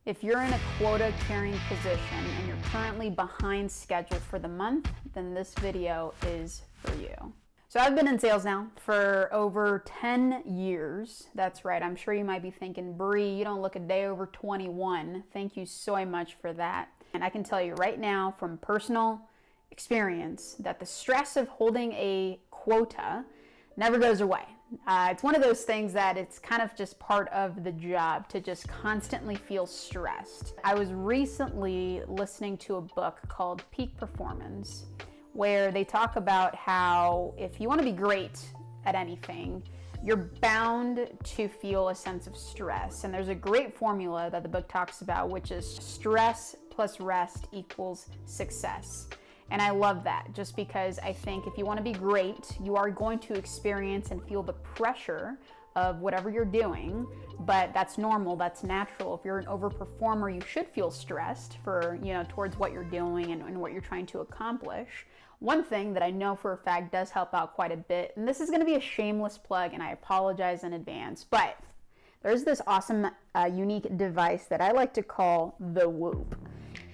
If you're in a quota carrying position and you're currently behind schedule for the month, then this video is for you. So I've been in sales now for over 10 years. That's right. I'm sure you might be thinking, Bri, you don't look a day over 21. Thank you so much for that. And I can tell you right now from personal experience that the stress of holding a quota never goes away. It's one of those things that it's kind of just part of the job to just constantly feel stressed. I was recently listening to a book called Peak Performance, where they talk about how if you want to be great at anything, you're bound to feel a sense of stress. And there's a great formula that the book talks about, which is stress plus rest equals success. And I love that, just because I think if you want to be great, you are going to experience and feel the pressure of whatever you're doing, but that's normal, that's natural. If you're an overperformer, you should feel stressed for, towards what you're doing and what you're trying to accomplish. One thing that I know for a fact does help out quite a bit, and this is going to be a shameless plug, and I apologize in advance, but there's this awesome, unique device that I like to call the Whoop.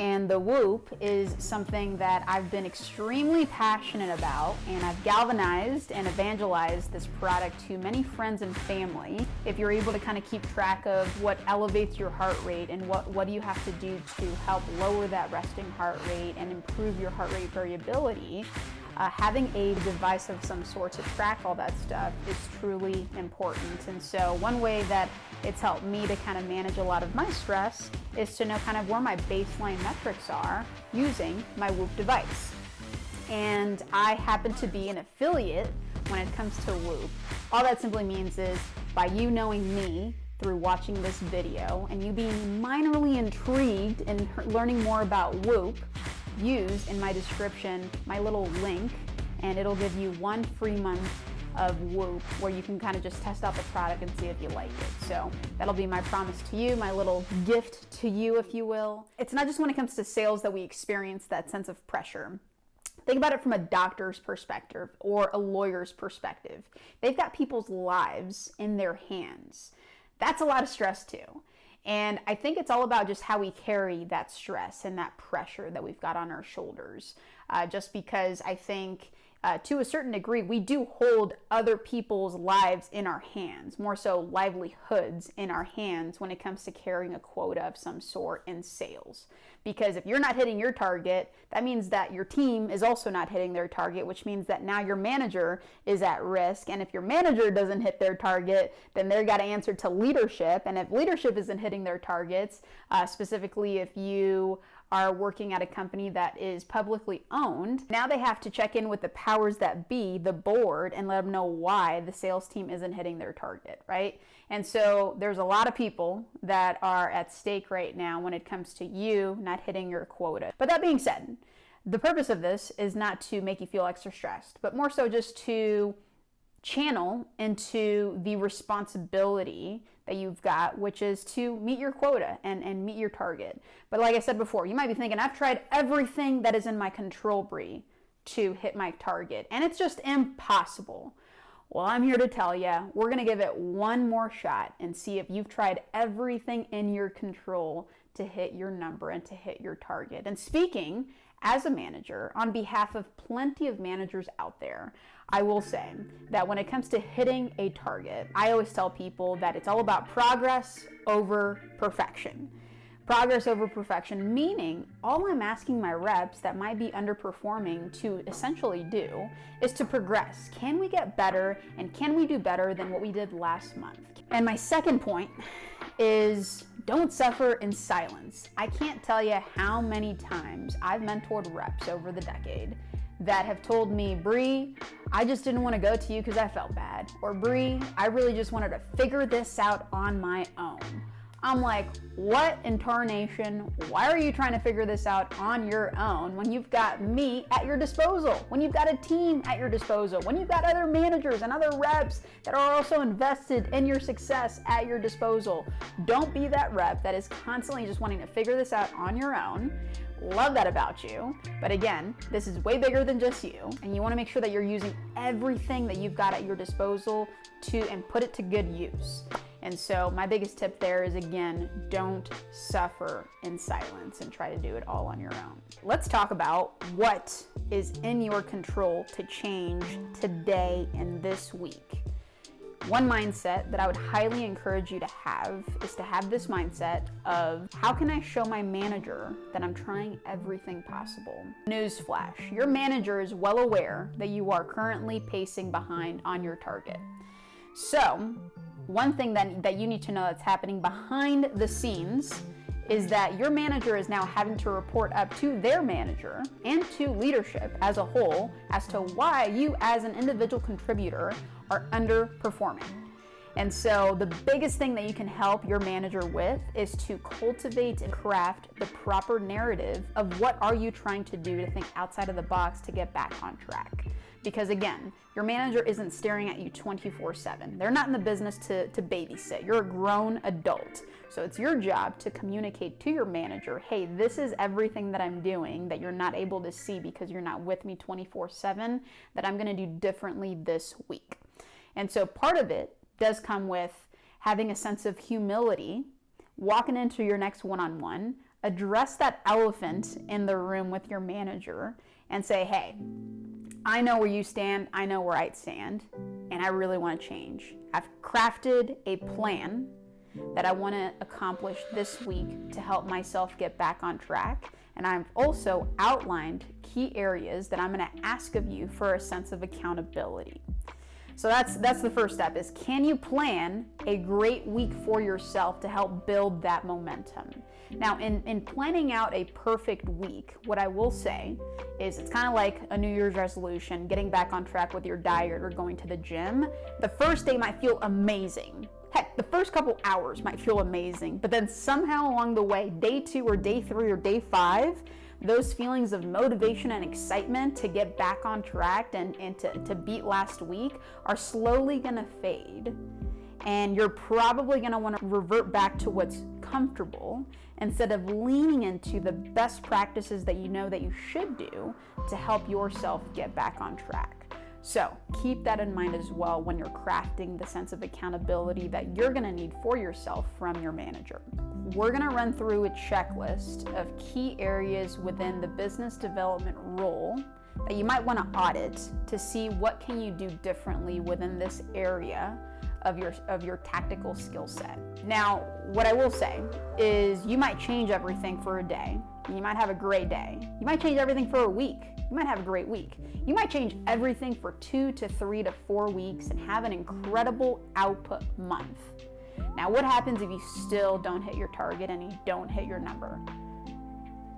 And the Whoop is something that I've been extremely passionate about, and I've galvanized and evangelized this product to many friends and family. If you're able to kind of keep track of what elevates your heart rate and what do you have to do to help lower that resting heart rate and improve your heart rate variability, having a device of some sort to track all that stuff is truly important. And so one way that it's helped me to kind of manage a lot of my stress is to know kind of where my baseline metrics are using my Whoop device. And I happen to be an affiliate when it comes to Whoop. All that simply means is by you knowing me through watching this video and you being minorly intrigued and learning more about Whoop, use in my description my little link, and it'll give you 1 free month of Whoop where you can kind of just test out the product and see if you like it. So that'll be my promise to you, my little gift to you, if you will. It's not just when it comes to sales that we experience that sense of pressure. Think about it from a doctor's perspective or a lawyer's perspective. They've got people's lives in their hands. That's a lot of stress too. And I think it's all about just how we carry that stress and that pressure that we've got on our shoulders. Just because I think to a certain degree, we do hold other people's lives in our hands, more so livelihoods in our hands when it comes to carrying a quota of some sort in sales. Because if you're not hitting your target, that means that your team is also not hitting their target, which means that now your manager is at risk. And if your manager doesn't hit their target, then they've got to answer to leadership. And if leadership isn't hitting their targets, specifically if you are working at a company that is publicly owned, now they have to check in with the powers that be, the board, and let them know why the sales team isn't hitting their target, right? And so there's a lot of people that are at stake right now when it comes to you not hitting your quota. But that being said, the purpose of this is not to make you feel extra stressed, but more so just to channel into the responsibility that you've got, which is to meet your quota and meet your target. But like I said before, you might be thinking, I've tried everything that is in my control, Bri, to hit my target, and it's just impossible. Well, I'm here to tell you, we're going to give it one more shot and see if you've tried everything in your control to hit your number and to hit your target. And speaking as a manager, on behalf of plenty of managers out there, I will say that when it comes to hitting a target, I always tell people that it's all about progress over perfection. Progress over perfection, meaning all I'm asking my reps that might be underperforming to essentially do is to progress. Can we get better, and can we do better than what we did last month? And my second point is don't suffer in silence. I can't tell you how many times I've mentored reps over the decade that have told me, Bri, I just didn't want to go to you because I felt bad. Or Bri, I really just wanted to figure this out on my own. I'm like, what in tarnation? Why are you trying to figure this out on your own when you've got me at your disposal, when you've got a team at your disposal, when you've got other managers and other reps that are also invested in your success at your disposal? Don't be that rep that is constantly just wanting to figure this out on your own. Love that about you. But again, this is way bigger than just you, and you want to make sure that you're using everything that you've got at your disposal and put it to good use. And so my biggest tip there is, again, don't suffer in silence and try to do it all on your own. Let's talk about what is in your control to change today and this week. One mindset that I would highly encourage you to have is to have this mindset of, how can I show my manager that I'm trying everything possible? Newsflash, your manager is well aware that you are currently pacing behind on your target. So one thing that you need to know that's happening behind the scenes is that your manager is now having to report up to their manager and to leadership as a whole as to why you as an individual contributor are underperforming. And so the biggest thing that you can help your manager with is to cultivate and craft the proper narrative of what are you trying to do to think outside of the box to get back on track. Because again, your manager isn't staring at you 24/7. They're not in the business to babysit. You're a grown adult. So it's your job to communicate to your manager, hey, this is everything that I'm doing that you're not able to see because you're not with me 24/7, that I'm gonna do differently this week. And so part of it does come with having a sense of humility, walking into your next one-on-one, address that elephant in the room with your manager and say, hey, I know where you stand, I know where I stand, and I really want to change. I've crafted a plan that I want to accomplish this week to help myself get back on track. And I've also outlined key areas that I'm going to ask of you for a sense of accountability. So that's the first step, is can you plan a great week for yourself to help build that momentum? Now, in planning out a perfect week, what I will say is it's kind of like a New Year's resolution, getting back on track with your diet or going to the gym. The first day might feel amazing. Heck, the first couple hours might feel amazing, but then somehow along the way, day 2 or day 3 or day 5, those feelings of motivation and excitement to get back on track and to beat last week are slowly gonna fade. And you're probably gonna wanna revert back to what's comfortable instead of leaning into the best practices that you know that you should do to help yourself get back on track. So keep that in mind as well when you're crafting the sense of accountability that you're gonna need for yourself from your manager. We're gonna run through a checklist of key areas within the business development role that you might wanna audit to see what can you do differently within this area of your tactical skill set. Now, what I will say is you might change everything for a day. You might have a great day. You might change everything for a week. You might have a great week. You might change everything for 2 to 3 to 4 weeks and have an incredible output month. Now, what happens if you still don't hit your target and you don't hit your number?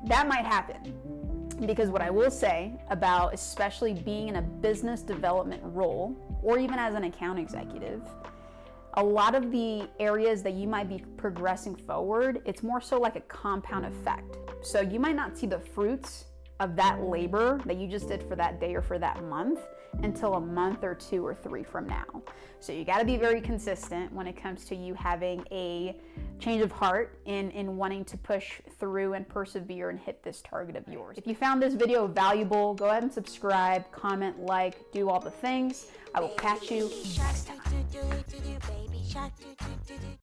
That might happen, because what I will say about especially being in a business development role or even as an account executive, a lot of the areas that you might be progressing forward, it's more so like a compound effect. So you might not see the fruits of that labor that you just did for that day or for that month until a month or 2 or 3 from now. So you got to be very consistent when it comes to you having a change of heart in wanting to push through and persevere and hit this target of yours. If you found this video valuable, go ahead and subscribe, comment, like, do all the things. I will catch you next time.